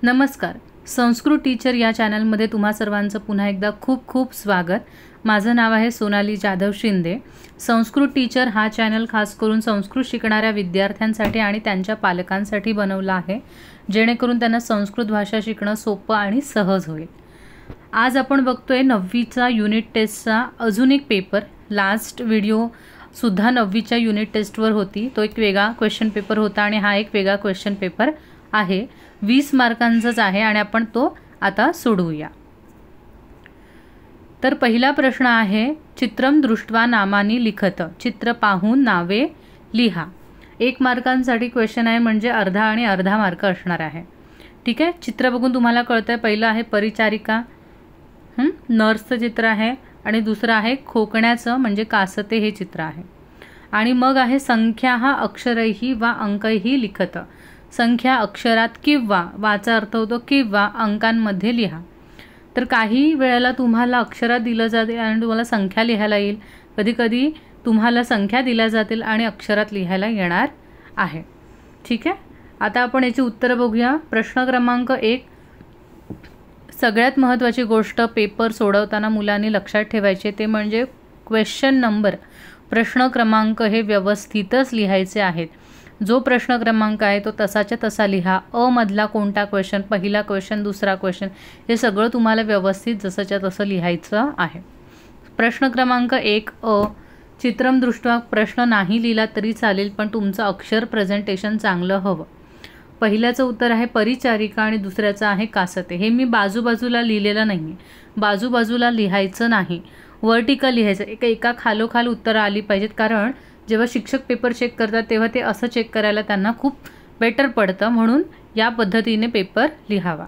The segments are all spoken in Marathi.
नमस्कार. संस्कृत टीचर या चॅनलमध्ये तुम्हा सर्वांचं पुन्हा एकदा खूप खूप स्वागत. माझं नाव आहे सोनाली जाधव शिंदे. संस्कृत टीचर हा चॅनल खास करून संस्कृत शिकणाऱ्या विद्यार्थ्यांसाठी आणि त्यांच्या पालकांसाठी बनवला आहे, जेणेकरून त्यांना संस्कृत भाषा शिकणं सोपं आणि सहज होईल. आज आपण बघतोय 9वीचा युनिट टेस्टचा अजून एक पेपर. लास्ट व्हिडिओ सुद्धा 9वीच्या युनिट टेस्टवर होती. तो एक वेगळा क्वेश्चन पेपर होता आणि हा एक वेगळा क्वेश्चन पेपर आहे. 20 मार्कांचाच आहे आणि आपण तो आता सोडवूया. तर पहिला प्रश्न आहे, चित्रम दृष्ट्वा नामानी लिखत. चित्र पाहून नावे लिहा. 1 मार्कांसाठी क्वेश्चन आहे, म्हणजे अर्धा आणि अर्धा मार्क असणार आहे. ठीक आहे. चित्र बघून तुम्हाला कळतंय. पहिलं आहे परिचारिका, नर्सचं चित्र आहे, आणि दुसरं आहे खोकण्याचं म्हणजे कासते हे चित्र आहे. आणि मग आहे संख्या अक्षरैहि वा अंकैहि लिखत. संख्या अक्षरात किंवा वाचा अर्थ होतो किंवा अंकांमध्ये लिहा. तर काही वेळेला तुम्हाला अक्षरात दिलं जाते आणि तुम्हाला संख्या लिहायला येईल. कधी कधी तुम्हाला संख्या दिल्या जातील आणि अक्षरात लिहायला येणार आहे. ठीक आहे. आता आपण याची उत्तरं बघूया. प्रश्न क्रमांक 1, सगळ्यात महत्त्वाची गोष्ट पेपर सोडवताना मुलांनी लक्षात ठेवायचे ते म्हणजे क्वेश्चन नंबर, प्रश्न क्रमांक हे व्यवस्थितच लिहायचे आहेत. जो प्रश्न क्रमांक आहे तो तसाच्या तसा लिहा. अ मधला कोणता क्वेश्चन, पहिला क्वेश्चन, दुसरा क्वेश्चन, हे सगळं तुम्हाला व्यवस्थित जसंच्या तसं लिहायचं आहे. प्रश्न क्रमांक 1 अ, चित्रम दृष्ट्वा प्रश्न नाही लिहिला तरी चालेल, पण तुमचं अक्षर प्रेझेंटेशन चांगलं हवं. पहिल्याचं उत्तर आहे परिचारिका आणि दुसऱ्याचं आहे कासते. हे मी बाजूबाजूला लिहिलेलं नाही. बाजूबाजूला लिहायचं नाही, वर्टिकल लिहायचं. एका खालोखाल उत्तरं आली पाहिजेत, कारण जेव्हा शिक्षक पेपर चेक करतात तेव्हा ते असं चेक करायला त्यांना खूप बेटर पडतं, म्हणून या पद्धतीने पेपर लिहावा.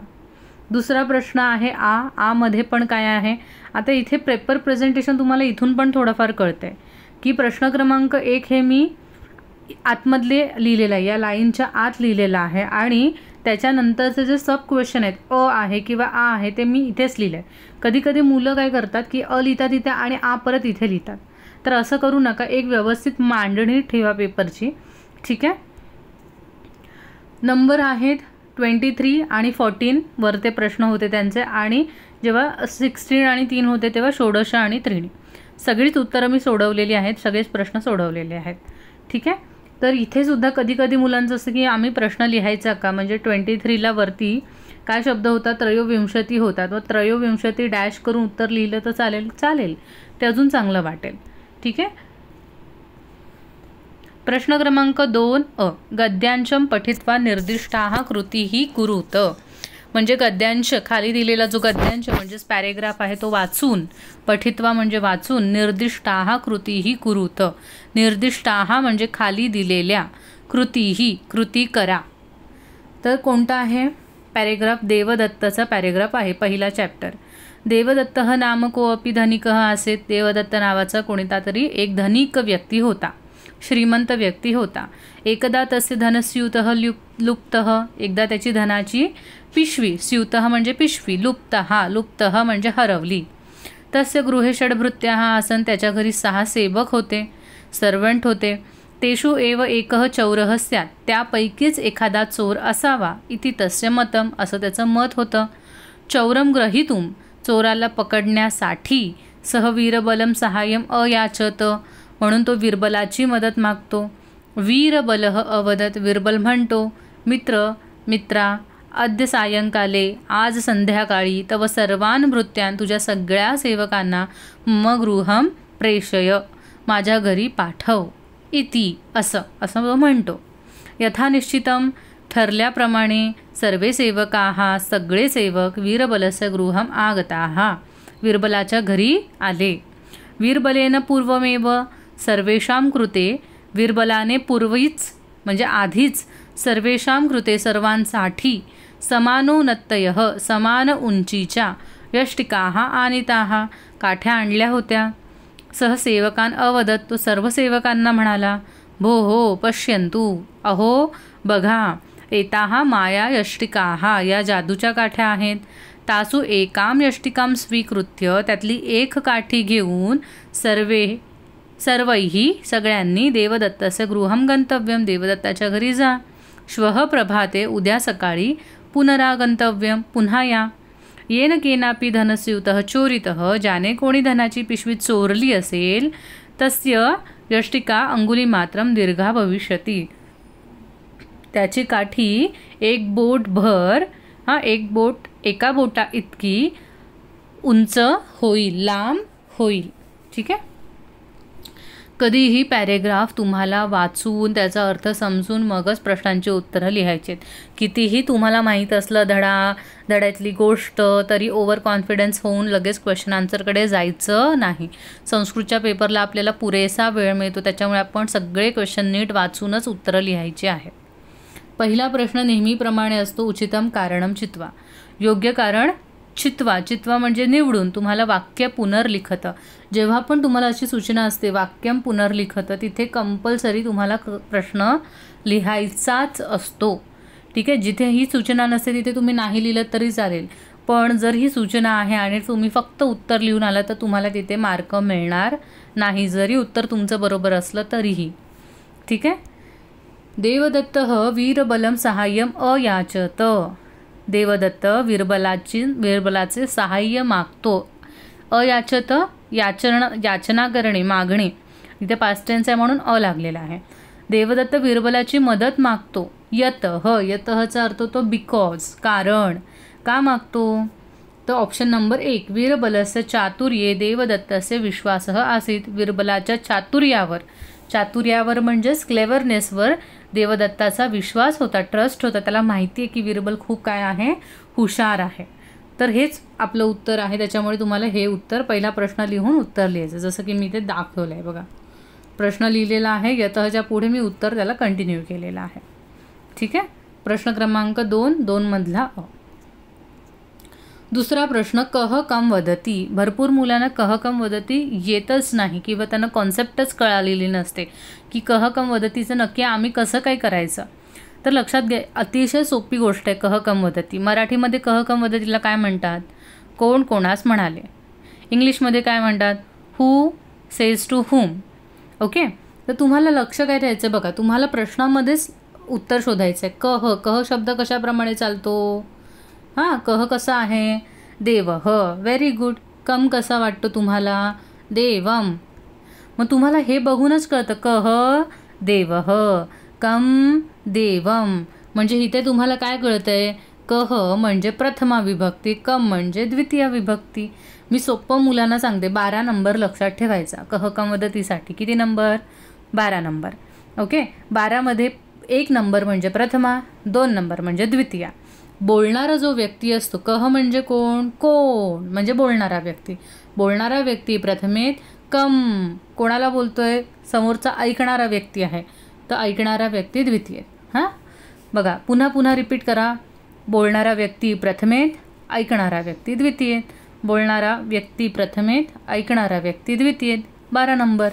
दुसरा प्रश्न आहे आ मध्ये पण काय आहे. आता इथे पेपर प्रेझेंटेशन तुम्हाला इथून पण थोडंफार कळतंय की प्रश्न क्रमांक 1 हे मी आतमधले लिहिलेलं आहे, या लाईनच्या आत लिहिलेलं आहे, आणि त्याच्यानंतरचे जे सब क्वेश्चन आहेत अ आहे किंवा आ आहे ते मी इथेच लिहिलं आहे. कधी कधी मुलं काय करतात की अ लिहितात इथे आणि आ परत इथे लिहितात. तर असं करू नका. एक व्यवस्थित मांडणी ठेवा पेपरची. ठीक आहे. नंबर आहेत 23 आणि 14 वर ते प्रश्न होते त्यांचे, आणि जेव्हा 16 आणि 3 होते तेव्हा षोडश आणि त्रीणी. सगळीच उत्तरं मी सोडवलेली आहेत, सगळेच प्रश्न सोडवलेले आहेत. ठीक आहे. तर इथे सुद्धा कधी कधी मुलांचं असं की आम्ही प्रश्न लिहायचा का, म्हणजे 23ला वरती काय शब्द होता, त्रयोविंशती होतात, व त्रयोविंशती डॅश करून उत्तर लिहिलं तर चालेल, ते अजून चांगलं वाटेल. ठीक आहे. प्रश्न क्रमांक 2 अ, गद्यांशम पठित्वा निर्दिष्टाः कृतीही कुरुत. म्हणजे गद्यांश, खाली दिलेला जो गद्यांश म्हणजेच पॅरेग्राफ आहे तो वाचून, पठित्वा म्हणजे वाचून, निर्दिष्टाः कृतीही कुरुत. निर्दिष्टाः म्हणजे खाली दिलेल्या, कृतीही कृती करा. तर कोणता आहे पॅरेग्राफ? देवदत्तचा पॅरेग्राफ आहे, पहिला चॅप्टर. देवदत्त नाम कोऽपि धनिकः आसीत्. देवदत्त नावाचा कोणता तरी एक धनिक व्यक्ती होता, श्रीमंत व्यक्ती होता. एकदा तस्य धनस्यूतः लुप्तः. एकदा त्याची धनाची पिशवी, स्यूतः म्हणजे पिशवी, लुप्तः म्हणजे हरवली. तस्य गृहे षड्भृत्याः आसन्. त्याच्या घरी 6 सेवक होते, सर्वंट होते. तेषु एव एकः चौरः स्यात्. त्यापैकीच एखादा चोर असावा, इति तस्य मतम, असं त्याचं मत होतं. चौरम ग्रहीतुम, चोराला पकडण्यासाठी, सह वीरबलम सहाय्यम अयाचत, म्हणून तो मदत मागतो. वीरबलः अवदत, वीरबल म्हणतो, मित्रा अद्य सायंकाले, आज संध्याकाळी, तव सर्वान भृत्यान, तुझ्या सगळ्या सेवकांना, मग गृहम प्रेषय, माझ्या घरी पाठव, इति, असं तो म्हणतो. यथानिश्चितम, ठरल्याप्रमाणे, सर्वे सेवकाः, सगळे सेवक, वीरबलस्य गृहम आगताः, वीरबलाच्या घरी आले. वीरबलेन पूर्वमेव, सर्वेषां कृते, वीरबलाने पूर्वीच म्हणजे आधीच, सर्वेषां कृते सर्वांसाठी, समानोन्नतयः, समान उंचीच्या, यष्टिकाः आनीताः, काठ्या आणल्या होत्या. सहसेवकान अवदत, तो सर्व सेवकांना म्हणाला, भोः पश्यन्तु, अहो बघा, एताः माया यष्टिकाः, या जादूच्या काठ्या आहेत. तासु एकाम यष्टिकाम स्वीकृत्य, त्यातली एक काठी घेऊन, सर्वैहि सगळ्यांनी, देवदत्तस्य गृहम गंतव्यम, देवदत्ताच्या घरी जा. श्वः प्रभाते, उद्या सकाळी, पुनरागंतव्यम, पुन्हा या. येन केनापि धनस्यूतः चोरितः, ज्याने कोणी धनाची पिशवी चोरली असेल, तस्य यष्टिका अंगुलीमात्रम दीर्घा भविष्यति, त्याची काठी एक बोटभर, एका बोटा इतकी उंच होईल, लांब होईल. ठीक आहे. कधीही पॅरेग्राफ तुम्हाला वाचून त्याचा अर्थ समजून मगच प्रश्नांची उत्तरं लिहायची आहेत. कितीही तुम्हाला माहीत असलं धड्यातली गोष्ट तरी ओव्हर कॉन्फिडन्स होऊन लगेच क्वेश्चन आन्सरकडे जायचं नाही. संस्कृतच्या पेपरला आपल्याला पुरेसा वेळ मिळतो, त्याच्यामुळे आपण सगळे क्वेश्चन नीट वाचूनच उत्तरं लिहायची आहेत. पहिला प्रश्न नेहमीप्रमाणे असतो, उचितम कारणम चित्वा. योग्य कारण चित्वा. चित्वा म्हणजे निवडून. तुम्हाला वाक्य पुनर्लिखत. जेव्हा पण तुम्हाला अशी सूचना असते वाक्यम पुनर्लिखत, तिथे कंपल्सरी तुम्हाला प्रश्न लिहायचाच असतो. ठीक आहे. जिथे ही सूचना नसते तिथे तुम्ही नाही लिहिलं तरी चालेल, पण जर ही सूचना आहे आणि तुम्ही फक्त उत्तर लिहून आला तर तुम्हाला तिथे मार्क मिळणार नाही, जरी उत्तर तुमचं बरोबर असलं तरीही. ठीक आहे. देवदत्तः वीरबलम सहाय्यम अयाचत. देवदत्त वीरबलाचे सहाय्य मागतो. अयाचत याचना करणे, मागणे. इथे पास्ट टेन्स आहे म्हणून अ लागलेला आहे. देवदत्त वीरबलाची मदत मागतो. यतःचा अर्थ होतो बिकॉज, कारण. का मागतो? तर ऑप्शन नंबर 1, वीरबलस्य चातुर्ये देवदत्तस्य विश्वासः आसीत्. वीरबलाच्या चातुर्यावर म्हणजेच क्लेवरनेसवर देवदत्ताचा विश्वास होता, ट्रस्ट होता. त्याला माहिती आहे की वीरबल खूप काय आहे, हुशार आहे. तर हेच आपलं उत्तर आहे. त्याच्यामुळे तुम्हाला हे उत्तर, पहिला प्रश्न लिहून उत्तर लिहायचं, जसं की मी ते दाखवलं आहे बघा. प्रश्न लिहिलेला आहे, यतःच्या पुढे मी उत्तर त्याला कंटिन्यू केलेलं आहे. ठीक आहे. प्रश्न क्रमांक 2 मधला अ. दुसरा प्रश्न, कह कम वदती. भरपूर मुलांना कह कम वदती येतच नाही किंवा त्यांना कॉन्सेप्टच कळालेली नसते की कह कम वदतीचं नक्की आम्ही कसं काय करायचं. तर लक्षात घ्या, अतिशय सोपी गोष्ट आहे कह कम वदती. मराठीमध्ये कह कम वदतीला काय म्हणतात? कोण कोणास म्हणाले. इंग्लिशमध्ये काय म्हणतात? Who says to whom. Okay. तर तुम्हाला लक्ष काय द्यायचं बघा, तुम्हाला प्रश्नामध्येच उत्तर शोधायचं आहे. कह शब्द कशाप्रमाणे चालतो? कह कसा आहे? देव. Very good. कम कसा वाटतो तुम्हाला? देवम. मग तुम्हाला हे बघूनच कळतं कह देव, कम देवम. म्हणजे इथे तुम्हाला काय कळतंय? कह म्हणजे प्रथमा विभक्ती, कम म्हणजे द्वितीय विभक्ती. मी सोपं मुलांना सांगते, 12 नंबर लक्षात ठेवायचा कह कम वदतीसाठी. किती नंबर? 12 नंबर. ओके. 12मध्ये 1 नंबर म्हणजे प्रथमा, 2 नंबर म्हणजे द्वितीया. बोलणारा जो व्यक्ती असतो, कह म्हणजे कोण? कोण म्हणजे बोलणारा व्यक्ती. बोलणारा व्यक्ती प्रथमेत, कम कोणाला बोलतोय? समोरचा ऐकणारा व्यक्ती आहे, तर ऐकणारा व्यक्ती द्वितीय. बघा, पुन्हा रिपीट करा. बोलणारा व्यक्ती प्रथमेत, ऐकणारा व्यक्ती द्वितीय. बोलणारा व्यक्ती प्रथमेत, ऐकणारा व्यक्ती द्वितीय. 12 नंबर.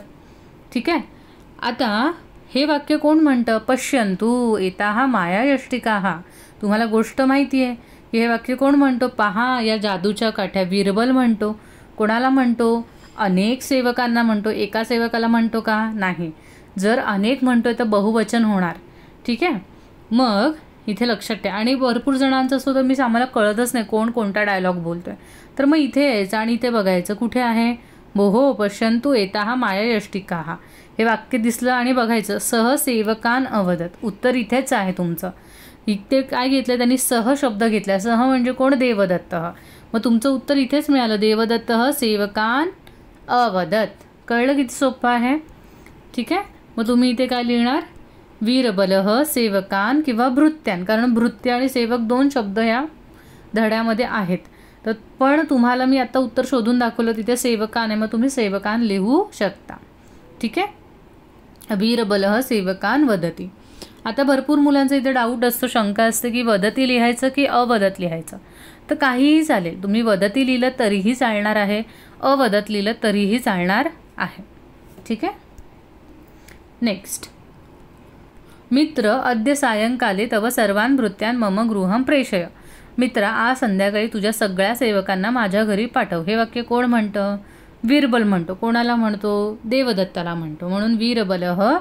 ठीक आहे. आता हे वाक्य कोण म्हणतं? पश्यन्तु एताः मायायष्टिकाः. तुम्हाला गोष्ट माहिती आहे की हे वाक्य कोण म्हणतो? पहा या जादूच्या काठ्या. वीरबल म्हणतो. कोणाला म्हणतो? अनेक सेवकांना म्हणतो. एका सेवकाला म्हणतो का? नाही. जर अनेक म्हणतोय तर बहुवचन होणार. ठीक आहे. मग इथे लक्षात ठेवा. आणि भरपूर जणांचं असतो तर आम्हाला कळतच नाही कोण कोणता डायलॉग बोलतोय. तर मग इथे यायचं आणि इथे बघायचं कुठे आहे. भोहो पश्यन्तु एताः मायायष्टिकाः. हे वाक्य दिसलं आणि बघायचं सहसेवकान अवदत. उत्तर इथेच आहे तुमचं. इथे काय घेतलं त्यांनी? सह शब्द घेतला. सह म्हणजे कोण? देवदत्त. मग तुमचं उत्तर इथेच मिळालं. देवदत्त सेवकान अवदत. कळलं किती सोपं आहे. ठीक आहे. मग तुम्ही इथे काय लिहिणार? वीरबलः सेवकान किंवा भृत्यान, कारण भृत्य आणि सेवक 2 शब्द या धड्यामध्ये आहेत. तर पण तुम्हाला मी आता उत्तर शोधून दाखवलं, तिथे सेवकान आहे, मग तुम्ही सेवकान लिहू शकता. ठीक आहे. वीरबलः सेवकान वदती. आता भरपूर मुलांचा इथे डाऊट असतो, शंका असते की वदती लिहायचं की अवदत लिहायचं. तर काहीही चालेल. तुम्ही वदती लिहिलं तरीही चालणार आहे, अवदत लिहिलं तरीही चालणार आहे. ठीक आहे. नेक्स्ट. मित्र अद्य सायंकाले तव सर्वान भृत्यान मम गृहं प्रेषय. मित्रा, आज संध्याकाळी तुझ्या सगळ्या सेवकांना माझ्या घरी पाठव. हे वाक्य कोण म्हणतं? वीरबल म्हणतो. कोणाला म्हणतो? देवदत्ताला म्हणतो. म्हणून वीरबलः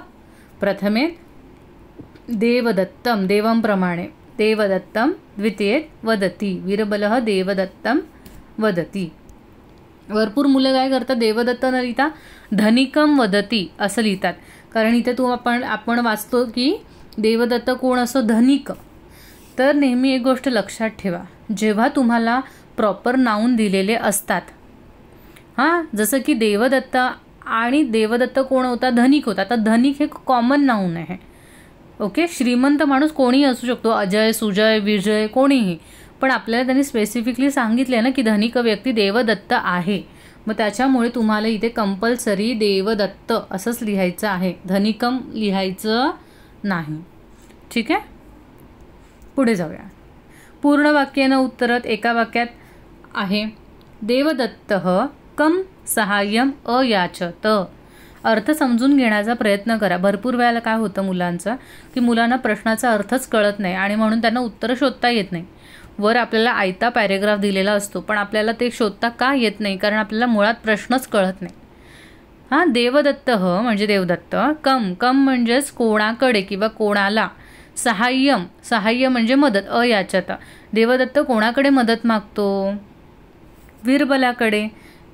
प्रथमे देवदत्तम, देवम प्रमाणे देवदत्तं द्वितीयेत वदति, वीरबलः देवदत्तं वदति. भरपूर मुलं काय करतात, देवदत्त न लिहिता धनिकम वदति असं लिहितात. कारण इथे आपण वाचतो की देवदत्त कोण असो, धनिक. तर नेहमी एक गोष्ट लक्षात ठेवा, जेव्हा तुम्हाला प्रॉपर नाऊन दिलेले असतात, हां, जसं की देवदत्त आणि देवदत्त कोण होता, धनिक होता. आता धनिक हे कॉमन नाऊन आहे. ओके, श्रीमंत माणूस कोणीही असू शकतो, अजय, सुजय, विजय, कोणीही. पण आपल्याला त्यांनी स्पेसिफिकली सांगितले ना की धनिक व्यक्ती देवदत्त आहे. मग त्याच्यामुळे तुम्हाला इथे कंपल्सरी देवदत्त असंच लिहायचं आहे, धनिकम लिहायचं नाही. ठीक आहे, पुढे जाऊया. पूर्ण वाक्यानं उत्तरत एका वाक्यात आहे, देवदत्तः कम सहाय्यम अयाचत. अर्थ समजून घेण्याचा प्रयत्न करा. भरपूर वेळेला काय होतं मुलांचं की मुलांना प्रश्नाचा अर्थच कळत नाही आणि म्हणून त्यांना उत्तर शोधता येत नाही. वर आपल्याला आयता पॅरेग्राफ दिलेला असतो, पण आपल्याला ते शोधता का येत नाही, कारण आपल्याला मुळात प्रश्नच कळत नाही. हां, देवदत्तः म्हणजे देवदत्त, कम म्हणजेच कोणाकडे किंवा कोणाला, सहाय्य म्हणजे मदत, अयाचत. देवदत्त कोणाकडे मदत मागतो, वीरबलाकडे.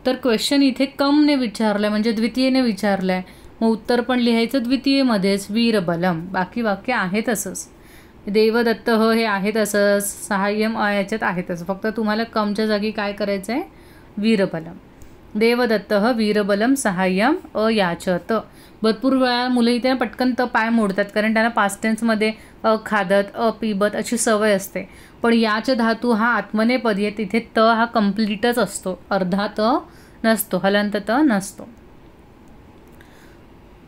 तर क्वेश्चन इथे कमने विचारलं आहे म्हणजे द्वितीयेने विचारलं आहे, मग उत्तर पण लिहायचं द्वितीयेमध्येच, वीरबलम. बाकी वाक्य आहे तसंच, देवदत्त हे आहे तसंच, सहाय्यम अयाचत आहे तसं. फक्त तुम्हाला कमच्या जागी काय करायचं आहे, वीरबलम. देवदत्त वीरबलम सहाय्यम अयाचत. भरपूर वेळा मुलं इथे पटकन पाय मोडतात, कारण त्यांना पास्ट टेन्समध्ये खादत, पिबत अशी सवय असते. पण याच धातू हा आत्मनेपदी आहे, तिथे त हा कम्प्लीटच असतो, अर्धा त नसतो, हलंत त नसतो.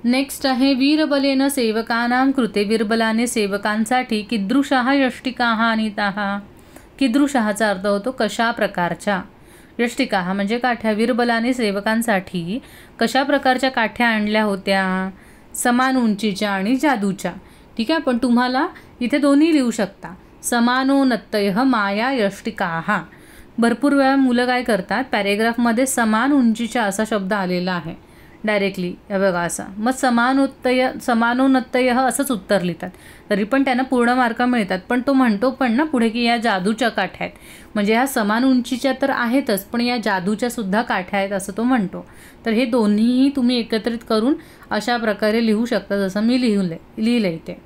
नेक्स्ट आहे, वीरबलेन सेवकानां कृते, वीरबलाने सेवकांसाठी कीदृशः यष्टिकाः आनीताः. कीदृशःचा अर्थ होतो कशा प्रकारच्या, यष्टिकाः म्हणजे काठ्या. वीरबलाने सेवकांसाठी कशा प्रकारच्या काठ्या आणल्या होत्या, समान उंचीच्या आणि जादूच्या. ठीक आहे, पण तुम्हाला इथे दोन्ही लिहू शकता, समानोन्नतयः माया यष्टिकाः. भरपूर वेळा मुलं काय करतात, पॅरेग्राफमध्ये समान उंचीच्या असा शब्द आलेला आहे डायरेक्टली, हे बघा असा, मग समानोन्नतयः असंच उत्तर लिहितात. तरी पण त्यांना पूर्ण मार्क मिळतात. पण तो म्हणतो पण ना पुढे की या जादूच्या काठ्या आहेत, म्हणजे ह्या समान उंचीच्या तर आहेतच, पण या जादूच्या सुद्धा काठ्या आहेत असं तो म्हणतो. तर हे दोन्हीही तुम्ही एकत्रित करून अशा प्रकारे लिहू शकता, जसं मी लिहिलं इथे.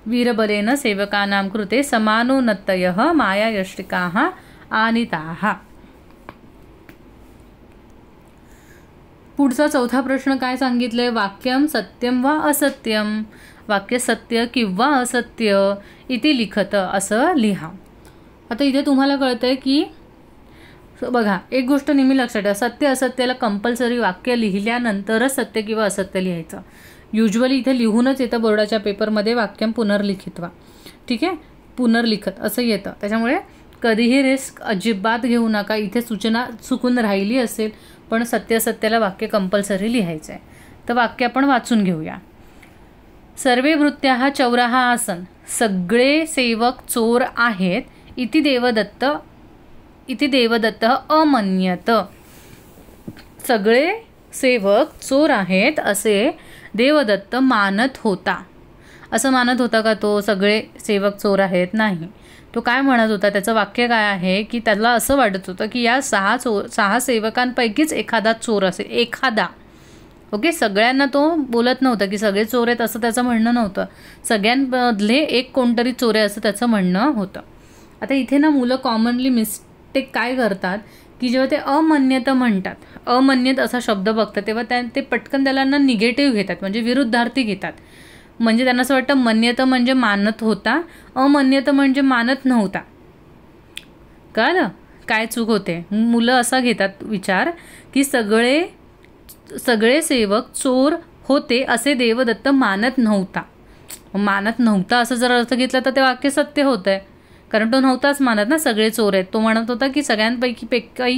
वीरबलेन सेवकानां कृते समानोन्नतयः माया यष्टिकाः आनीताः. पुढचा चौथा प्रश्न काय सांगितलंय, वाक्यम सत्यम वा असत्यम. वाक्य सत्य किंवा असत्य इति लिखत असं लिहा. आता इथे तुम्हाला कळतंय की बघा, एक गोष्ट नेहमी लक्षात ठेवा, सत्य असत्याला कंपल्सरी वाक्य लिहिल्यानंतरच सत्य किंवा असत्य लिहायचं. युजली इथे लिहूनच येतं बोर्डाच्या पेपरमध्ये वाक्यम पुनर्लिखित्वा. ठीक आहे, पुनर्लिखत असं येतं. त्याच्यामुळे कधीही रिस्क अजिबात घेऊ नका. इथे सूचना चुकून राहिली असेल, पण सत्याला वाक्य कंपल्सरी लिहायचं आहे. तर वाक्य आपण वाचून घेऊया. सर्वे भृत्याः चौराः आसन, सगळे सेवक चोर आहेत, इति देवदत्तः अमन्यत. सगळे सेवक चोर आहेत असे देवदत्त मानत होता. असं मानत होता का तो, सगळे सेवक चोर आहेत? नाही. तो काय म्हणत होता, त्याचं वाक्य काय आहे की त्याला असं वाटत होतं की या सहा सेवकांपैकीच एखादा चोर असेल, एखादा. ओके, सगळ्यांना तो बोलत नव्हता की सगळे चोर आहेत असं त्याचं म्हणणं नव्हतं, सगळ्यांमधले एक कोणतरी चोर आहे असं त्याचं म्हणणं होतं. आता इथे ना मुलं कॉमनली मिस्टेक काय करतात की जेव्हा ते अमन्यत म्हणतात, अमन्यत असा शब्द बघतात, तेव्हा ते पटकन त्याला ना निगेटिव्ह घेतात, म्हणजे विरुद्धार्थी घेतात. म्हणजे त्यांना असं वाटतं मन्यत म्हणजे मानत होता, अमन्यत म्हणजे मानत नव्हता. कळलं काय चूक होते? मुलं असा घेतात विचार की सगळे सेवक चोर होते असे देवदत्त मानत नव्हता. असं जर अर्थ घेतला तर ते वाक्य सत्य होतं आहे, कारण तो नव्हताच मानत ना सगळे चोर आहेत. तो म्हणत होता की सगळ्यांपैकीच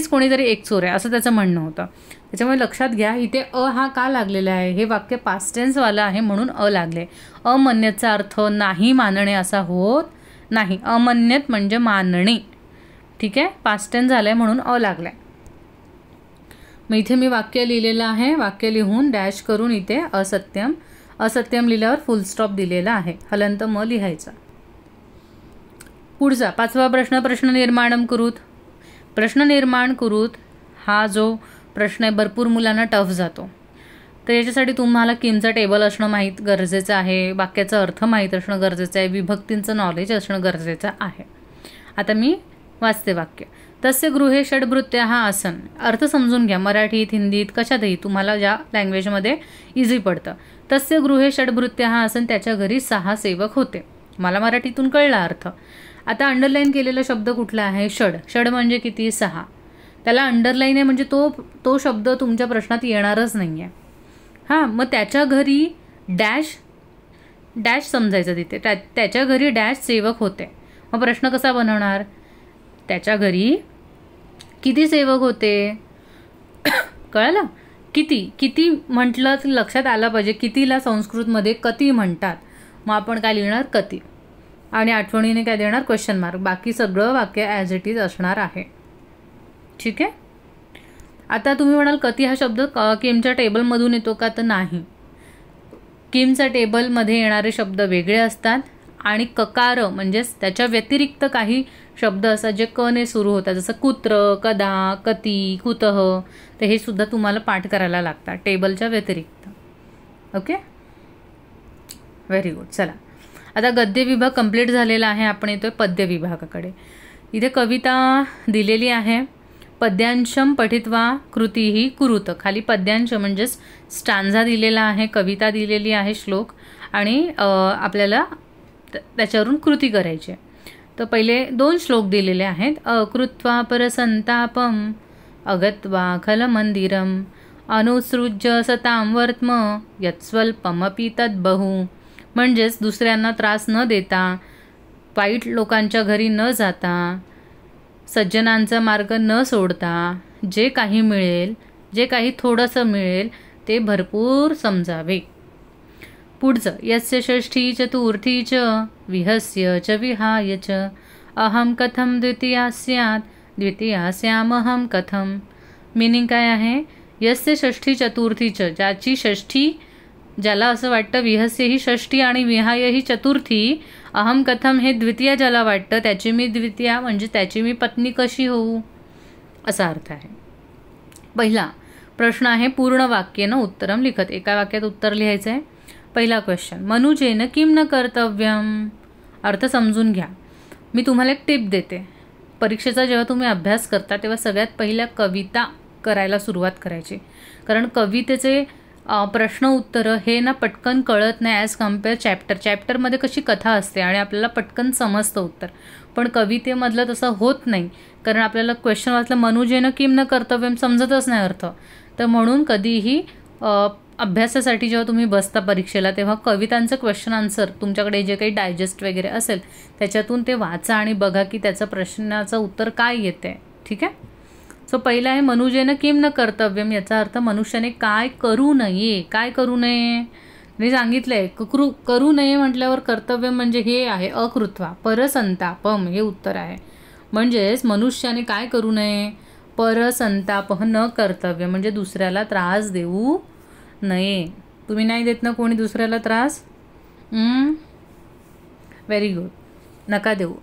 कोणीतरी एक चोर आहे असं त्याचं म्हणणं होतं. त्याच्यामुळे लक्षात घ्या, इथे हा का लागलेला आहे, हे वाक्य पास्ट टेन्सवालं आहे म्हणून लागले. अमन्यतचा अर्थ नाही मानणे असा होत नाही. अमन्यत म्हणजे मानणे. ठीक आहे, पास्ट टेन्स झालं आहे म्हणून लागलाय. मग इथे मी वाक्य लिहिलेलं आहे, वाक्य लिहून डॅश करून इथे असत्यम असत्यम लिहिल्यावर फुल स्टॉप दिलेला आहे, हलंत म लिहायचा. पुढचा 5वा प्रश्न, प्रश्न निर्माणम कुरुत. प्रश्न निर्माण कुरुत हा जो प्रश्न आहे भरपूर मुलांना टफ जातो. तर याच्यासाठी तुम्हाला किमचा टेबल असणं माहीत गरजेचं आहे, वाक्याचा अर्थ माहीत असणं गरजेचं आहे, विभक्तींचं नॉलेज असणं गरजेचं आहे. आता मी वाचते वाक्य. तस्य गृहे षड्भृत्या हा आसन. अर्थ समजून घ्या, मराठीत, हिंदीत, कशातही तुम्हाला ज्या लँग्वेजमध्ये इझी पडतं. तस्य गृहे षड्भृत्या हा आसन. त्याच्या घरी 6 सेवक होते. मला मराठीतून कळला अर्थ. आता अंडरलाईन केलेला शब्द कुठला आहे? षड. षड म्हणजे किती? 6. त्याला अंडरलाईन आहे म्हणजे तो शब्द तुमच्या प्रश्नात येणारच नाही आहे. हां, मग त्याच्या घरी डॅश समजायचं तिथे. त्याच्या घरी डॅश सेवक होते. मग प्रश्न कसा बनवणार? त्याच्या घरी किती सेवक होते? कळलं? किती म्हटलं तर लक्षात आलं पाहिजे. कितीला संस्कृतमध्ये कती म्हणतात. मग आपण काय लिहिणार? कती. आणि आठवणीने काय देणार? Question mark. बाकी सगळं वाक्य ॲज इट इज असणार आहे. ठीक आहे. आता तुम्ही म्हणाल कती हा शब्द किमच्या टेबलमधून येतो का? तर नाही. किमच्या टेबलमध्ये येणारे शब्द वेगळे असतात आणि ककार म्हणजेच त्याच्या व्यतिरिक्त काही शब्द असतात जे क ने सुरू होतात, जसं कुत्र, कदा, कती, कुतः. तर हे सुद्धा तुम्हाला पाठ करायला लागतात टेबलच्या व्यतिरिक्त. Okay, very good. चला, आता गद्य विभाग कंप्लीट झालेला आहे. आपण येतोय पद्य विभागाकडे. इथे कविता दिलेली आहे. पद्यांशम पठित्वा कृतीही कुरुत. खाली पद्यांश म्हणजेच स्टांझा दिलेला आहे, कविता दिलेली आहे, श्लोक, आणि आपल्याला त्याच्यावरून कृती करायची. तर पहिले 2 श्लोक दिलेले आहेत. अकृत्वा परसंतापम अगत्वा खलमंदिरम अनुसृज्य सतां वर्त्म यत्स्वल्पमपि तद्बहु. म्हणजेच दुसऱ्यांना त्रास न देता, वाईट लोकांच्या घरी न जाता, सज्जनांचा मार्ग न सोडता, जे काही मिळेल, जे काही थोडंसं मिळेल ते भरपूर समजावे. पुढचं, यस्य षष्ठी चतुर्थी च विहस्य च विहाय च अहम कथम द्वितीया स्यात् द्वितीयास्यामहम कथम. मिनिंग काय आहे? यस्य षष्ठी चतुर्थी च, ज्याची षष्ठी, ज्याला असं वाटतं विहस्य ही षष्ठी आणि विहाय ही चतुर्थी, अहम कथम हे द्वितीया ज्याला वाटतं, त्याची मी द्वितीया म्हणजे त्याची मी पत्नी कशी होऊ, असा अर्थ आहे. पहिला प्रश्न आहे पूर्ण वाक्येनं उत्तरम लिखत. एका वाक्यात उत्तर लिहायचं आहे. पहिला क्वेश्चन, मनुजेन किम न कर्तव्यम. अर्थ समजून घ्या. मी तुम्हाला एक टिप देते. परीक्षेचा जेव्हा तुम्ही अभ्यास करता तेव्हा सगळ्यात पहिल्या कविता करायला सुरुवात करायची. कारण कवितेचे प्रश्न उत्तरं हे ना पटकन कळत नाही ॲज कम्पेअर चॅप्टरमध्ये कशी कथा असते आणि आपल्याला पटकन समजतं उत्तर. पण कवितेमधलं तसं होत नाही, कारण आपल्याला क्वेश्चन वाचलं मनुजेन किम न कर्तव्यम समजतच नाही अर्थ. तर म्हणून कधीही अभ्यासासाठी जेव्हा तुम्ही बसता परीक्षेला तेव्हा कवितांचं क्वेश्चन आन्सर तुमच्याकडे जे काही डायजेस्ट वगैरे असेल त्याच्यातून ते वाचा आणि बघा की त्याचं प्रश्नाचं उत्तर काय येते. ठीक आहे. सो पहिला आहे मनुजेन किम न कर्तव्यम. याचा अर्थ मनुष्याने काय करू नये. काय करू नये मी सांगितलं आहे. करू नये म्हटल्यावर कर्तव्य म्हणजे हे आहे अकृत्वा परसंतापम, हे उत्तर आहे. म्हणजेच मनुष्याने काय करू नये? परसंताप न कर्तव्य म्हणजे दुसऱ्याला त्रास देऊ नये. तुम्ही नाही देत ना कोणी दुसऱ्याला त्रास? व्हेरी गुड, नका देऊ.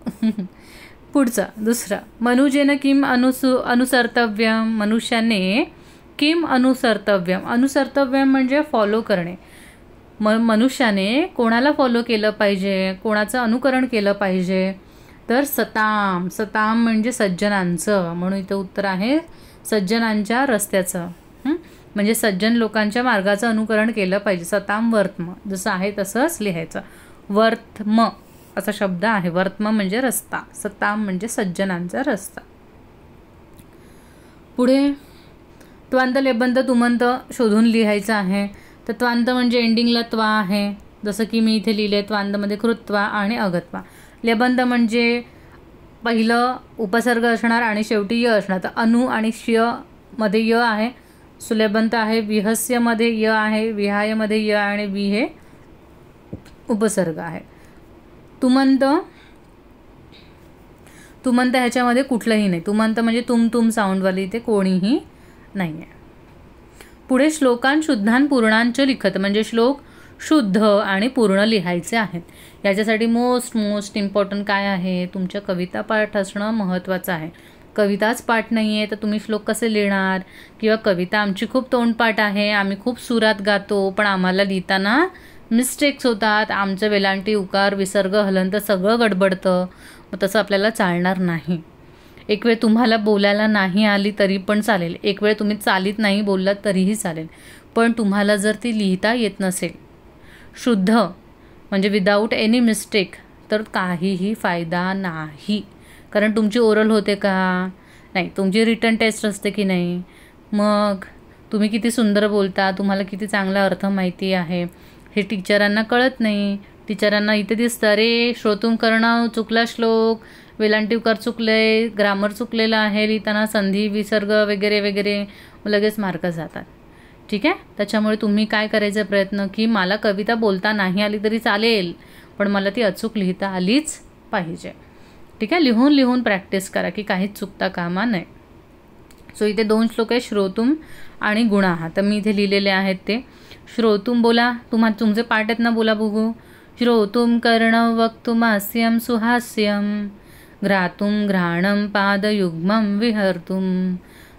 पुढचा दुसरा, मनुजेन किम अनुसर्तव्यम. मनुष्याने किम अनुसर्तव्यम. अनुसर्तव्यम म्हणजे फॉलो करणे. मनुष्याने कोणाला फॉलो केलं पाहिजे, कोणाचं अनुकरण केलं पाहिजे? तर सताम. सताम म्हणजे सज्जनांचं. म्हणून इथं उत्तर आहे सज्जनांच्या रस्त्याचं. म्हणजे सज्जन लोकांच्या मार्गाचं अनुकरण केलं पाहिजे. सताम वर्त्म, जसं आहे तसंच लिहायचं. वर्त्म असा शब्द आहे. वर्त्म म्हणजे रस्ता, सताम म्हणजे सज्जनांचा रस्ता. पुढे त्वांत लेबंत तुमंत शोधून लिहायचं आहे. तर त्वांत म्हणजे एंडिंगला त्वा आहे, जसं की मी इथे लिहिले. त्वांतमध्ये कृत्वा आणि अगत्वा. लेबंत म्हणजे पहिलं उपसर्ग असणार आणि शेवटी य असणार. तर अनु आणि श्य मध्ये य आहे. सुलेबंत आहे. विहस्यमध्ये य आहे, विहायमध्ये य आणि वि हे उपसर्ग आहे. तुमंत ह्याच्यामध्ये कुठलंही नाही. तुमंत म्हणजे तुम साऊंडवाली, इथे कोणीही नाही आहे. पुढे श्लोकान शुद्धान पूर्णांच लिखत म्हणजे श्लोक शुद्ध आणि पूर्ण लिहायचे आहेत. याच्यासाठी मोस्ट इम्पॉर्टंट काय आहे, तुमच्या कविता पाठ असणं महत्त्वाचं आहे. कविताच पाठ नाही आहे तर तुम्ही श्लोक कसे लिहिणार, किंवा कविता आमची खूप तोंडपाठ आहे, आम्ही खूप सुरात गातो पण आम्हाला लिहिताना मिस्टेक्स होतात, आमचं वेलांटी उकार विसर्ग हलंत सगळं गडबडतं, मग तसं आपल्याला चालणार नाही. एक वेळ तुम्हाला बोलायला नाही आली तरी पण चालेल, एक वेळ तुम्ही चालीत नाही बोललात तरीही चालेल, पण तुम्हाला जर ती लिहिता येत नसेल शुद्ध म्हणजे विदाऊट एनी मिस्टेक तर काहीही फायदा नाही. कारण तुमची ओरल होते का नाही, तुमची रिटन टेस्ट असते की नाही, मग तुम्ही किती सुंदर बोलता, तुम्हाला किती चांगला अर्थ माहिती आहे हे टीचरांना कळत नाही. टीचरांना इथे दिसतं अरे श्रोतून करणं चुकला श्लोक, वेलांटी उकार चुकले, ग्रामर चुकलेलं आहे, लिहिताना संधी विसर्ग वगैरे वगैरे, लगेच मार्क जातात. ठीक आहे. त्याच्यामुळे तुम्ही काय करायचा प्रयत्न की मला कविता बोलता नाही आली तरी चालेल पण मला ती अचूक लिहिता आलीच पाहिजे. ठीक आहे. लिहून लिहून प्रॅक्टिस करा की काहीच चुकता कामा नये. सो इथे 2 श्लोक आहे, श्रोतुम आणि गुणाः. तर मी इथे लिहिलेले आहेत ते. श्रोतुम बोला, तुमचे पाठ आहेत ना, बोला बघू. श्रोतुम कर्णं वक्तुमास्यं सुहास्यं घ्रातुं घ्राणं पादयुग्मं विहर्तुं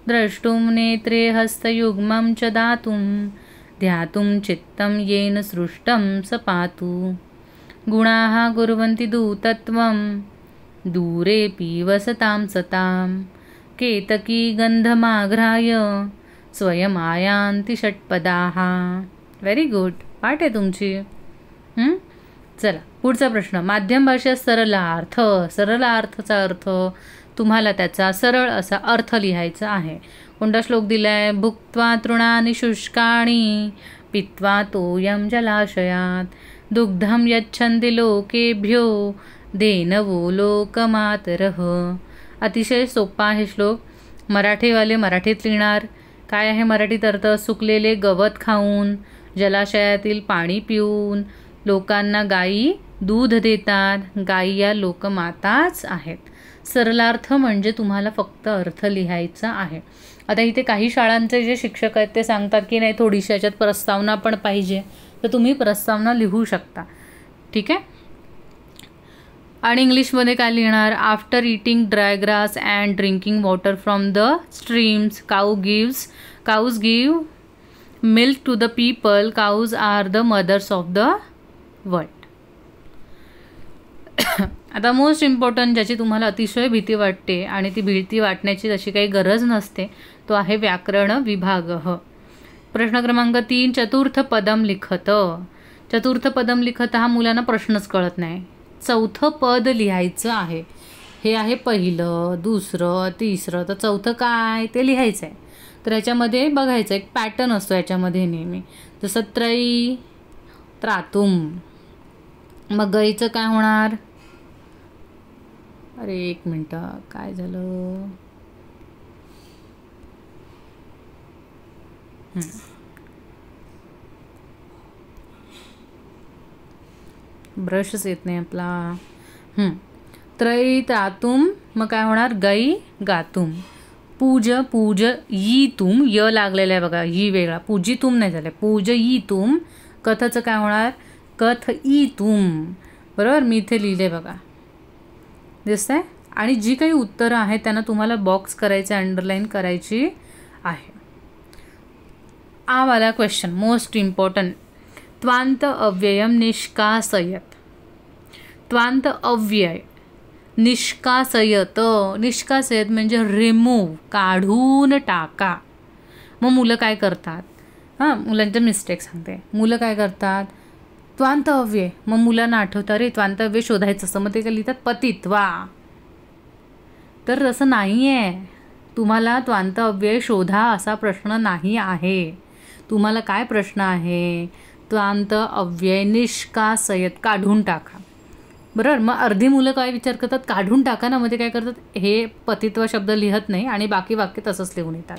द्रष्टुं नेत्रे हस्तयुग्मं च दातुं ध्यातुं चित्तं येन सृष्टं स पातु. गुणाः कुर्वन्ति दूतत्वं दूरेऽपि वसतां सतां केतकी गंधमाघ्राय स्वयमायान्ति षट्पदाः. व्हेरी गुड, पाठ आहे तुमची. चला पुढचा प्रश्न. माध्यम भाषेत सरलार्थ. सरलार्थचा अर्थ तुम्हाला त्याचा सरळ असा अर्थ लिहायचा आहे. कोणता श्लोक दिलाय? भुक्त्वा तृणानि शुष्काणि पित्वा तोयं जलाशयात दुग्धं यच्छन्ति लोकेभ्यो धेनवो लोकमातरः. अतिशय सोपा आहे श्लोक. मराठीवाले मराठीत लिहिणार. काय आहे मराठीत अर्थ? सुकलेले गवत खाऊन, जलाशयातील पाणी पिऊन लोकांना गायी दूध देतात. गायी या लोकमाताच आहेत. सरलार्थ म्हणजे तुम्हाला फक्त अर्थ लिहायचा आहे. आता इथे काही शाळांचे जे शिक्षक आहेत ते सांगतात की नाही थोडीशी याच्यात प्रस्तावना पण पाहिजे, तर तुम्ही प्रस्तावना लिहू शकता. ठीक आहे. आणि इंग्लिशमध्ये काय लिहिणार? After eating dry grass and drinking water from the streams cows give milk to the people. Cows are the mothers of the world. आता मोस्ट इम्पॉर्टंट ज्याची तुम्हाला अतिशय भीती वाटते आणि ती भीती वाटण्याची जशी काही गरज नसते तो आहे व्याकरण विभाग. प्रश्न क्रमांक 3. चतुर्थ पदम लिखत. चतुर्थ पदम लिखत हा मुलांना प्रश्नच कळत नाही. चौथं पद लिहायचं आहे. हे आहे पहिलं, दुसरं, तिसरं, तर चौथं काय ते लिहायचं आहे. तर याच्यामध्ये बघायचं एक पॅटर्न असतो याच्यामध्ये नेहमी. जसं त्रयी त्रातुम. मग गईचं काय होणार? अरे एक मिनटं, काय झालं? ब्रशच येत नाही आपला. त्रयी त्रातुम. मग काय होणार? गई गातुम. पूज यीतुम. य लागलेलं आहे बघा, ही वेगळा. पूजितुम नाही झालं, पूज यीतुम. कथचं काय होणार? कथ ईतुम. बरोबर, मी इथे लिहिले बघा, दिसतंय. आणि जी काही उत्तरं आहेत त्यांना तुम्हाला बॉक्स करायचे, अंडरलाईन करायची आहे. वाला क्वेश्चन मोस्ट इम्पॉर्टंट. त्वांत अव्ययम निष्कासयत. त्वांत अव्यय निष्कासयत. निष्कासयत म्हणजे रिमूव्ह, काढून टाका. मग मुलं काय करतात? मुलांचं मिस्टेक सांगते. मुलं काय करतात? त्वांत अव्यय. मग मुलांना आठवतं अरे त्वांत अव्यय शोधायचं असतं, मग ते काय लिहितात? पतित्वा. तर तसं नाही आहे. तुम्हाला त्वांत अव्यय शोधा असा प्रश्न नाही आहे. तुम्हाला काय प्रश्न आहे? त्वांत अव्यय निष्कासयत, काढून टाका. बरोबर. मग अर्धी मुलं काय विचार करतात? काढून टाका ना. मध्ये काय करतात? हे पतित्व शब्द लिहत नाही आणि बाकी वाक्य तसंच लिहून येतात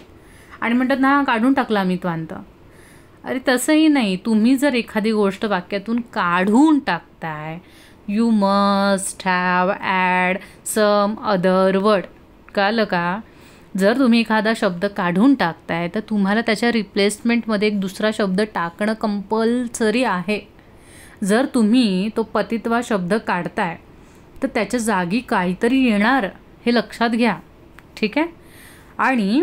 आणि म्हणतात ना काढून टाकला मी त्वांत. अरे तसंही नाही. तुम्ही जर एखादी गोष्ट वाक्यातून काढून टाकताय, you must have add some other word. कळलं का? जर तुम्ही एखादा शब्द काढून टाकताय तर तुम्हाला त्याच्या रिप्लेसमेंटमध्ये एक दुसरा शब्द टाकणं कंपल्सरी आहे. जर तुम्ही तो पतित्वा शब्द काढताय तर त्याच्या जागी काहीतरी येणार हे लक्षात घ्या. ठीक आहे. आणि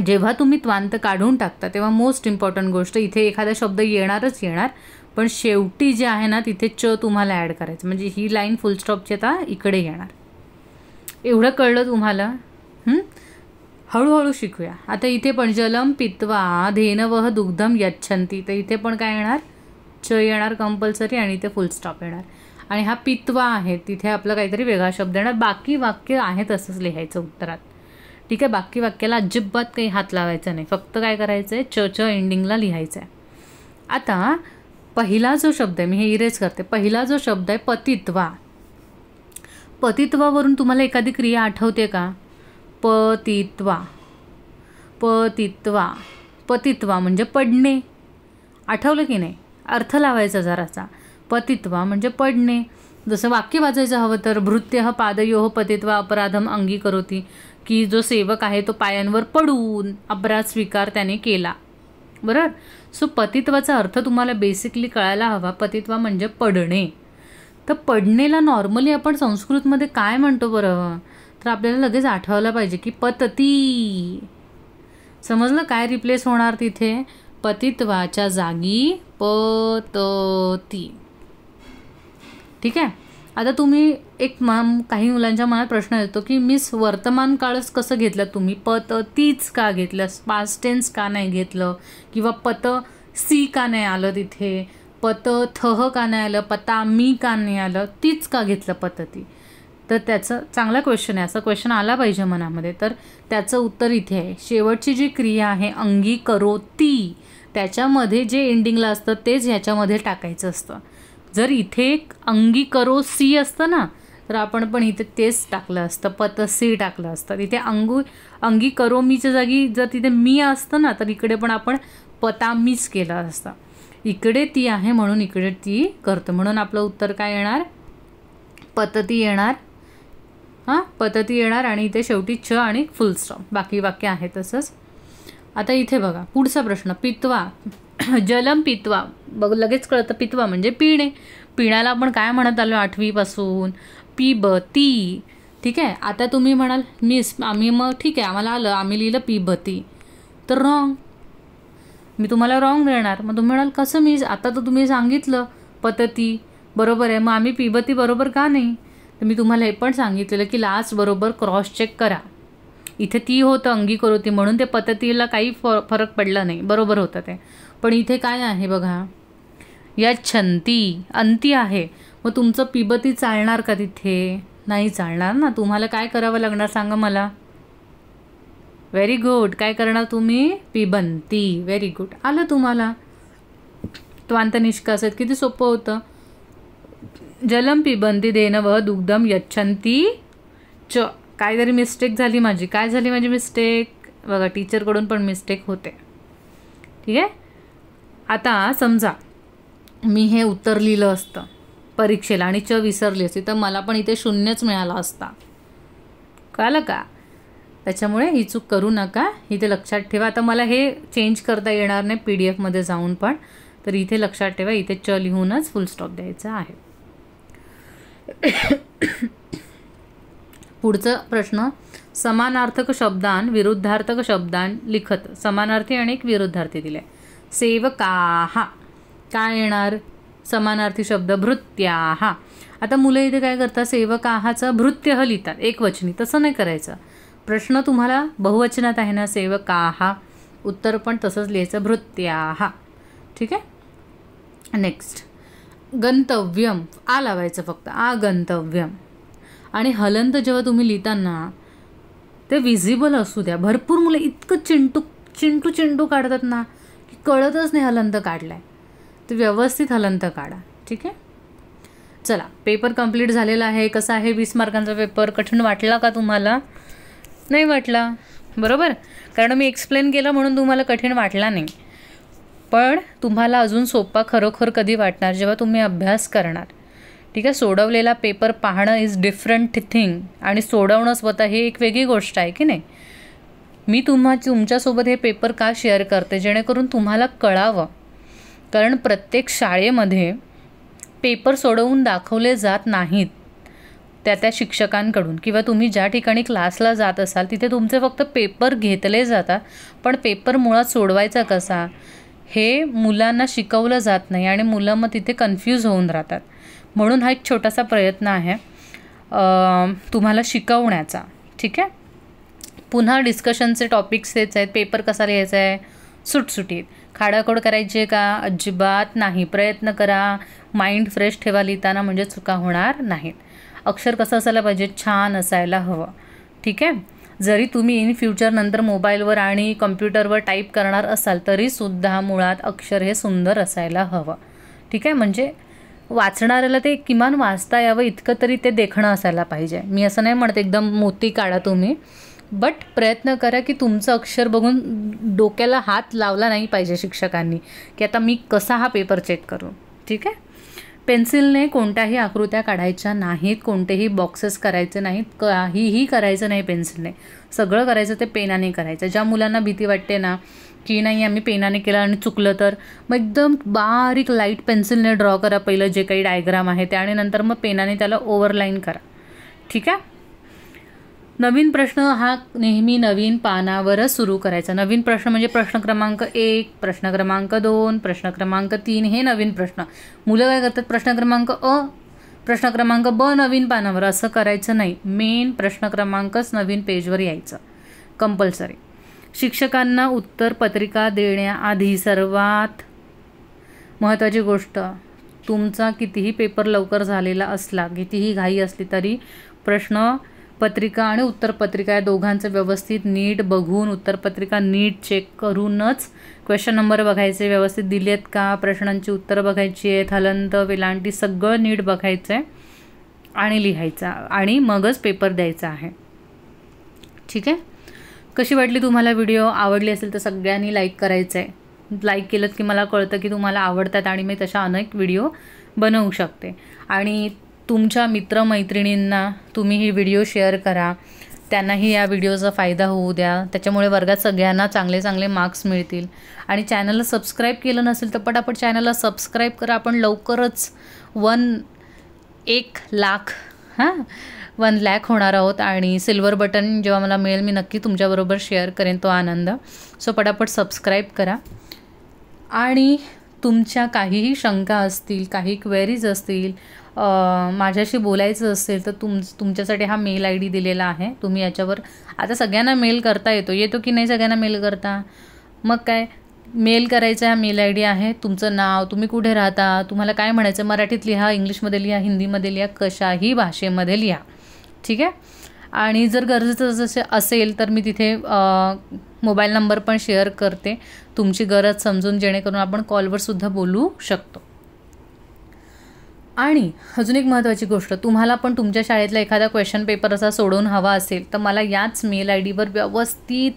जेव्हा तुम्ही त्वांत काढून टाकता तेव्हा मोस्ट इम्पॉर्टंट गोष्ट, इथे एखादा शब्द येणारच येणार, पण शेवटी जे आहे ना तिथे च तुम्हाला ॲड करायचं. म्हणजे ही लाईन फुल स्टॉपची आता इकडे येणार. एवढं कळलं तुम्हाला? हळूहळू शिकूया. आता इथे पण जलम पित्वा धेनवः दुग्धम यच्छन्ति, तर इथे पण काय येणार? च येणार कंपल्सरी आणि इथे फुल स्टॉप येणार. आणि हा पित्वा आहे तिथे आपला काहीतरी वेगळा शब्द येणार. बाकी वाक्य आहे तसंच लिहायचं उत्तरात. ठीक आहे. बाकी वाक्याला अजिबात काही हात लावायचा नाही. फक्त काय करायचं आहे, च एंडिंगला लिहायचं आहे. आता पहिला जो शब्द आहे, मी हे इरेज करते. पहिला जो शब्द आहे पतित्वा. पतित्वावरून तुम्हाला एखादी क्रिया आठवते का? पतित्वा. पतित्वा. पतित्वा म्हणजे पडणे. आठवलं की नाही? अर्थ लावायचा जरासा. पतित्वा म्हणजे पडणे. जसं वाक्य वाचायचं हवं तर भृत्यः पादयोः पतित्वा अपराधम अंगीकरोति, की जो सेवक आहे तो पायांवर पडून अपराध स्वीकार त्याने केला. बरोबर. सो पतित्वाचा अर्थ तुम्हाला बेसिकली कळायला हवा. पतित्वा म्हणजे पडणे. तर पडणेला नॉर्मली आपण संस्कृतमध्ये काय म्हणतो बरं? तर आपल्याला लगेच आठवायला पाहिजे की पतती. समजलं काय रिप्लेस होणार तिथे? पतित्वाच्या जागी पतती. ठीक आहे. आता तुम्ही काही मुलांच्या मनात प्रश्न येतो की मिस वर्तमान काळच कसं घेतलं तुम्ही? पततीच का घेतलं? पास्ट टेन्स का नाही घेतलं? किंवा पत सी का नाही आलं तिथे? पत थह का नाही आलं? पतामी का नाही आलं? तीच का घेतलं पतती? तर त्याचं चांगला क्वेश्चन आहे. असा क्वेश्चन आला पाहिजे मनामध्ये. तर त्याचं उत्तर इथे आहे. शेवटची जी क्रिया आहे अंगीकरोति, त्याच्यामध्ये जे एंडिंगला असतं तेच ह्याच्यामध्ये टाकायचं असतं. जर इथे अंगीकरोसी असतं ना तर आपण पण इथे तेच टाकलं असतं, पतसी टाकलं असतं. तिथे अंगीकरोमीच्या जागी जर तिथे मी असतं ना तर इकडे पण आपण पतामीच केलं असतं. इकडे ती आहे म्हणून इकडे ती करतं. म्हणून आपलं उत्तर काय येणार? पतती येणार. पतती येणार. आणि इथे शेवटी च आणि फुल स्टॉप. बाकी वाक्य आहे तसंच. आता इथे बघा पुढचा प्रश्न. पित्वा. जलम पित्वा. बघ लगेच कळतं. पित्वा म्हणजे पिणे. पिण्याला आपण काय म्हणत आलो 8वीपासून? पिबती. ठीक आहे. आता तुम्ही म्हणाल मिस आम्ही, मग ठीक आहे आम्हाला आलं, आम्ही लिहिलं पिबती. तर रॉंग. मी तुम्हाला रॉंग देणार. मग तुम्ही म्हणाल कसं मिस? आता तर तुम्ही सांगितलं पतती बरोबर आहे, मग आम्ही पिबती बरोबर का नाही? तर मी तुम्हाला हे पण सांगितलेलं की लास्ट बरोबर क्रॉस चेक करा. इथे ती होतं अंगीकरोति म्हणून ते पततीला काही फरक पडला नाही, बरोबर होतं ते. पण इथे काय आहे बघा, यच्छन्ति अंती आहे. मग तुमचं पिबती चालणार का तिथे? नाही चालणार ना. तुम्हाला काय करावं लागणार सांगा मला? Very good. काय करणार तुम्ही? पिबंती. Very good. आलं तुम्हाला. त्वांत निष्कासित किती सोपं होतं. जलम पिबंती धेनवः दुग्धम यच्छन्ति च. काहीतरी मिस्टेक झाली माझी. काय झाली माझी मिस्टेक? बघा टीचरकडून पण मिस्टेक होते. ठीक आहे. आता समजा मी हे उत्तर लिहिलं असतं परीक्षेला आणि च विसरली असती तर मला पण इथे 0च मिळाला असता. कळलं का? त्याच्यामुळे ही चूक करू नका. इथे लक्षात ठेवा. आता मला हे चेंज करता येणार नाही PDF जाऊन पण. तर इथे लक्षात ठेवा इथे च लिहूनच फुल स्टॉप द्यायचा आहे. पुढचा प्रश्न. समानार्थक शब्दान विरुद्धार्थक शब्दान लिखत. समानार्थी आणि एक विरुद्धार्थी दिले. सेवकाः. काय येणार? समानार्थी शब्द भृत्याः. आता मुलं इथे काय करतात? सेवकाहाचं भृत्यः लिहितात एकवचनी. तसं नाही करायचं. प्रश्न तुम्हाला बहुवचनात आहे ना सेवकाः. उत्तर पण तसंच लिहायचं भृत्याः. ठीक आहे. नेक्स्ट. गंतव्यम. आ लावायचं फक्त. आगंतव्यम. आणि हलंत जेव्हा तुम्ही लिहिताना ते विजिबल असू द्या. भरपूर मुलं इतकं चिंटू काढतात ना की कळतच नाही हलंत काढलाय. तर व्यवस्थित हलंत काढा. ठीक आहे. चला पेपर कंप्लीट झालेला आहे. कसा आहे 20 मार्कांचा पेपर? कठीण वाटला का तुम्हाला? नाही वाटला बरोबर. कारण मी एक्सप्लेन केलं म्हणून तुम्हाला कठीण वाटला नाही. पण तुम्हाला अजून सोपा खरोखर कधी वाटणार? जेव्हा तुम्ही अभ्यास करणार. ठीक आहे. सोडवलेला पेपर पाहणं इज डिफरंट थिंग आणि सोडवणं स्वतः हे एक वेगळी गोष्ट आहे की नाही. मी तुमच्यासोबत हे पेपर का शेअर करते, जेणेकरून तुम्हाला कळावं. कारण प्रत्येक शाळेमध्ये पेपर सोडवून दाखवले जात नाहीत त्या शिक्षकांकडून, किंवा तुम्ही ज्या ठिकाणी क्लासला जात असाल तिथे तुमचे फक्त पेपर घेतले जातात, पण पेपर मुळात सोडवायचा कसा हे मुलांना शिकवलं जात नाही आणि मुलं मग तिथे कन्फ्यूज होऊन राहतात. म्हणून हा एक छोटासा प्रयत्न आहे तुम्हाला शिकवण्याचा. ठीक आहे. पुन्हा डिस्कशनचे टॉपिक्स हेच आहेत. पेपर कसा लिहायचा आहे, सुटसुटीत. खाडाखोड करायची आहे का, अजिबात नाही. प्रयत्न करा, माइंड फ्रेश ठेवा लिहिताना, म्हणजे चुका होणार नाहीत. अक्षर कसं असायला पाहिजे, छान असायला हवं. ठीक आहे. जरी तुम्ही इन फ्युचर नंतर मोबाईलवर आणि कम्प्युटरवर टाईप करणार असाल तरीसुद्धा मुळात अक्षर हे सुंदर असायला हवं. ठीक आहे. म्हणजे वाचणाऱ्याला ते किमान वाचता यावं इतकं तरी ते देखणं असायला पाहिजे. मी असं नाही म्हणत एकदम मोती काढा तुम्ही, बट प्रयत्न करा की तुमचं अक्षर बघून डोक्याला हात लावला नाही पाहिजे शिक्षकांनी की आता मी कसा हा पेपर चेक करू. ठीक आहे. पेन्सिलने कोणत्याही आकृत्या काढायच्या नाहीत, कोणतेही बॉक्सेस करायचे नाहीत, काहीही करायचं नाही पेन्सिलने. सगळं करायचं ते पेनाने करायचं. ज्या मुलांना भीती वाटते ना की नाही आम्ही पेनाने केलं आणि चुकलं तर, मग एकदम बारीक लाईट पेन्सिलने ड्रॉ करा पहिलं जे काही डायग्राम आहे ते, आणि नंतर मग पेनाने त्याला ओव्हरलाईन करा. ठीक आहे. नवीन प्रश्न हा नेहमी नवीन पानावरच सुरू करायचा. नवीन प्रश्न म्हणजे प्रश्न क्रमांक 1, प्रश्न क्रमांक 2, प्रश्न क्रमांक 3 हे नवीन प्रश्न. मुलं काय करतात, प्रश्न क्रमांक अ, प्रश्न क्रमांक ब नवीन पानावर, असं करायचं नाही. मेन प्रश्न क्रमांकच नवीन पेजवर यायचं कंपल्सरी. शिक्षकांना उत्तरपत्रिका देण्याआधी सर्वात महत्त्वाची गोष्ट, तुमचा कितीही पेपर लवकर झालेला असला, कितीही घाई असली तरी प्रश्नपत्रिका आणि उत्तरपत्रिका या दोघांचं व्यवस्थित नीट बघून, उत्तरपत्रिका नीट चेक करूनच क्वेश्चन नंबर बघायचे, व्यवस्थित दिलेत का, प्रश्नांची उत्तरं बघायची आहेत, हलंत वेलांटी सगळं नीट बघायचं आहे आणि लिहायचं, आणि मगच पेपर द्यायचा आहे. ठीक आहे. कशी वाटली तुम्हाला व्हिडिओ? आवडली असेल तर सगळ्यांनी लाईक करायचं आहे. लाईक केलं की मला कळतं की तुम्हाला आवडतात आणि मी तशा अनेक व्हिडिओ बनवू शकते. आणि तुमच्या मित्रमैत्रिणींना तुम्ही ही व्हिडिओ शेअर करा, त्यांनाही या व्हिडिओचा फायदा होऊ द्या. त्याच्यामुळे वर्गात सगळ्यांना चांगले चांगले मार्क्स मिळतील. आणि चॅनलला सबस्क्राईब केलं नसेल तर पटापट चॅनलला सबस्क्राईब करा. आपण लवकरच 1 लाख 1 लाख होणार आहोत, आणि सिल्वर बटन जेव्हा मला मिळेल मी नक्की तुमच्याबरोबर शेअर करेन तो आनंद. सो पटापट सबस्क्राईब करा. आणि तुमच्या काहीही शंका असतील, काही क्वेरीज असतील, माझ्याशी बोलायचं असेल तर तुमच्यासाठी हा मेल ID दिलेला आहे. तुम्ही याच्यावर, आता सगळ्यांना मेल करता येतो की नाही, सगळ्यांना मेल करता, मग काय मेल करायचा हा मेल ID आहे. तुमचं नाव, तुम्ही कुठे राहता, तुम्हाला काय म्हणायचं, मराठीत लिहा, इंग्लिशमध्ये लिहा, हिंदीमध्ये लिहा, कशाही भाषेमध्ये लिहा. ठीक आहे. आणि जर गरजेचं जसे असेल तर मी तिथे मोबाईल नंबर पण शेअर करते तुमची गरज समजून, जेणेकरून आपण कॉलवर सुद्धा बोलू शकतो. आणि अजून एक महत्त्वाची गोष्ट, तुम्हाला पण तुमच्या शाळेतला एखादा क्वेश्चन पेपर असा सोडवून हवा असेल तर मला याच मेल IDवर व्यवस्थित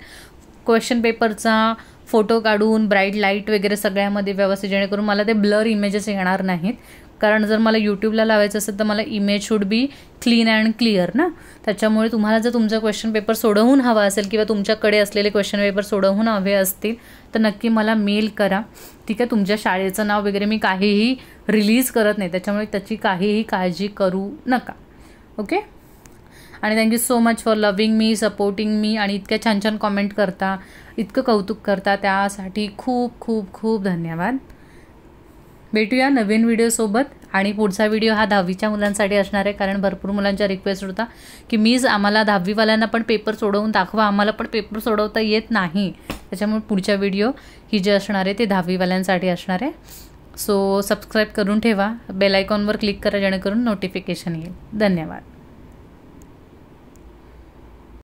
क्वेश्चन पेपरचा फोटो काढून ब्राईट लाईट वगैरे सगळ्यामध्ये व्यवस्थित, जेणेकरून मला ते ब्लर इमेजेस येणार नाहीत. कारण जर मला यूट्यूबला लावायचं असेल तर मला image should be clean and clear ना. त्याच्यामुळे तुम्हाला जर तुमचा क्वेश्चन पेपर सोडवून हवा असेल किंवा तुमच्याकडे असलेले क्वेश्चन पेपर सोडवून हवे असतील तर नक्की मला मेल करा. ठीक आहे. तुमच्या शाळेचं नाव वगैरे मी काहीही रिलीज करत नाही, त्याच्यामुळे त्याची काहीही काळजी करू नका. ओके. आणि thank you so much for loving me, supporting me, आणि इतक्या छान छान कॉमेंट करता, इतकं कौतुक करता, त्यासाठी खूप खूप खूप धन्यवाद. भेटूया नवीन व्हिडिओसोबत. आणि पुढचा व्हिडिओ हा 10वीच्या मुलांसाठी असणार आहे, कारण भरपूर मुलांचा रिक्वेस्ट होता की आम्हाला 10वीवाल्यांना पण पेपर सोडवून दाखवा, आम्हाला पण पेपर सोडवता येत नाही. त्याच्यामुळे पुढच्या व्हिडिओ ही जे असणार आहे ते 10वीवाल्यांसाठी असणार आहे. सो सबस्क्राईब करून ठेवा, बेल आयकॉनवर क्लिक करा जेणेकरून नोटिफिकेशन येईल. धन्यवाद.